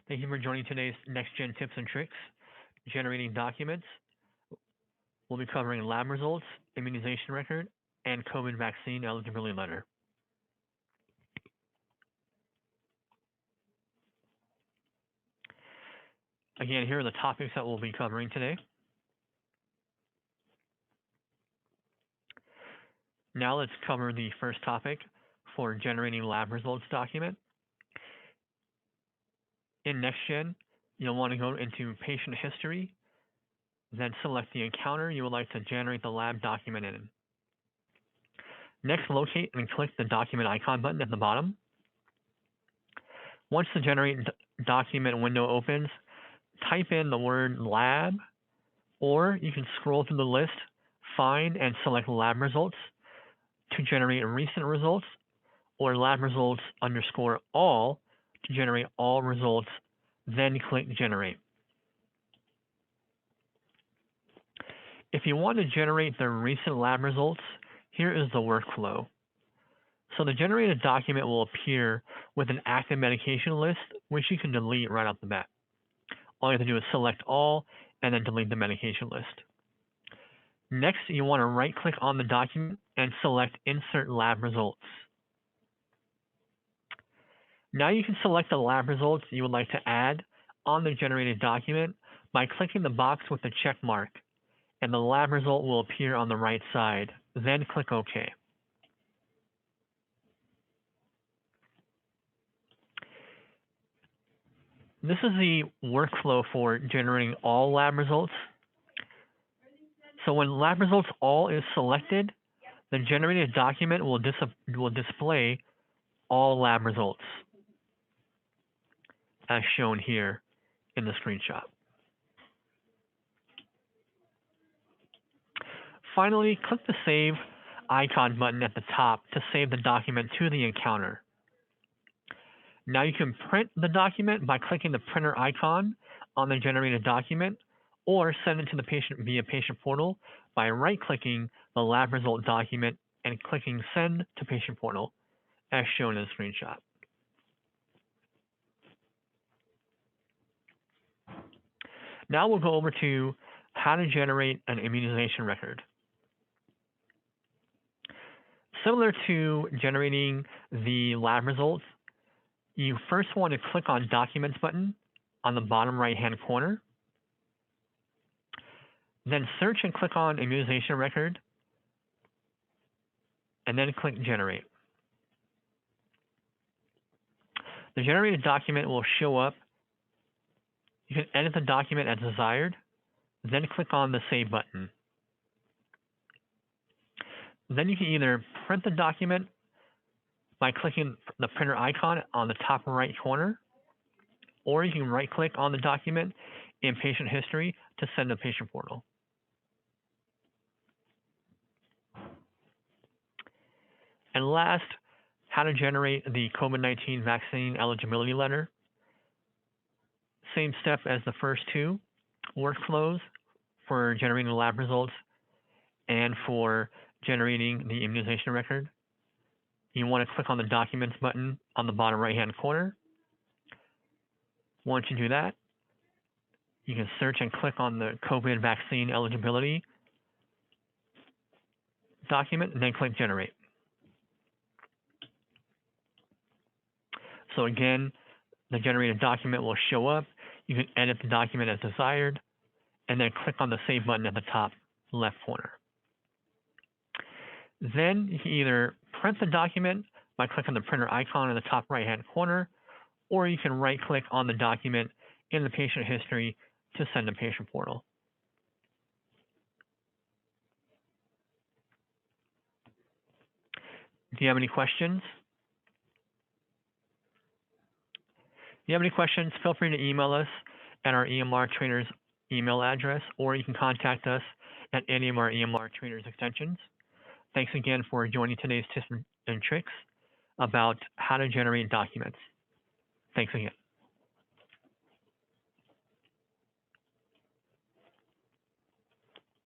Thank you for joining today's Next-Gen Tips and Tricks. Generating documents. We'll be covering lab results, immunization record, and COVID vaccine eligibility letter. Again, here are the topics that we'll be covering today. Now let's cover the first topic for generating lab results document. In NextGen, you'll want to go into patient history, then select the encounter you would like to generate the lab document in. Next, locate and click the document icon button at the bottom. Once the generate document window opens, type in the word lab, or you can scroll through the list, find and select lab results to generate recent results, or lab results _ all to generate all results, then click generate. If you want to generate the recent lab results, here is the workflow. So the generated document will appear with an active medication list, which you can delete right off the bat. All you have to do is select all and then delete the medication list. Next, you want to right-click on the document and select Insert Lab Results. Now you can select the lab results you would like to add on the generated document by clicking the box with the check mark, and the lab result will appear on the right side. Then click OK. This is the workflow for generating all lab results. So when lab results all is selected, the generated document will display all lab results, as shown here in the screenshot. Finally, click the Save icon button at the top to save the document to the encounter. Now you can print the document by clicking the printer icon on the generated document, or send it to the patient via patient portal by right-clicking the lab result document and clicking Send to Patient Portal, as shown in the screenshot. Now we'll go over to how to generate an immunization record. Similar to generating the lab results, you first want to click on Documents button on the bottom right-hand corner. Then search and click on Immunization Record, and then click Generate. The generated document will show up. You can edit the document as desired, then click on the Save button. Then you can either print the document by clicking the printer icon on the top right corner, or you can right-click on the document in Patient History to send to Patient Portal. And last, how to generate the COVID-19 vaccine eligibility letter. Same step as the first two workflows for generating the lab results and for generating the immunization record. You want to click on the Documents button on the bottom right-hand corner. Once you do that, you can search and click on the COVID vaccine eligibility document, and then click Generate. So again, the generated document will show up. You can edit the document as desired, and then click on the Save button at the top left corner. Then you can either print the document by clicking the printer icon in the top right-hand corner, or you can right-click on the document in the patient history to send to Patient Portal. Do you have any questions? If you have any questions, feel free to email us at our EMR trainers email address, or you can contact us at any of our EMR trainers extensions. Thanks again for joining today's tips and tricks about how to generate documents. Thanks again.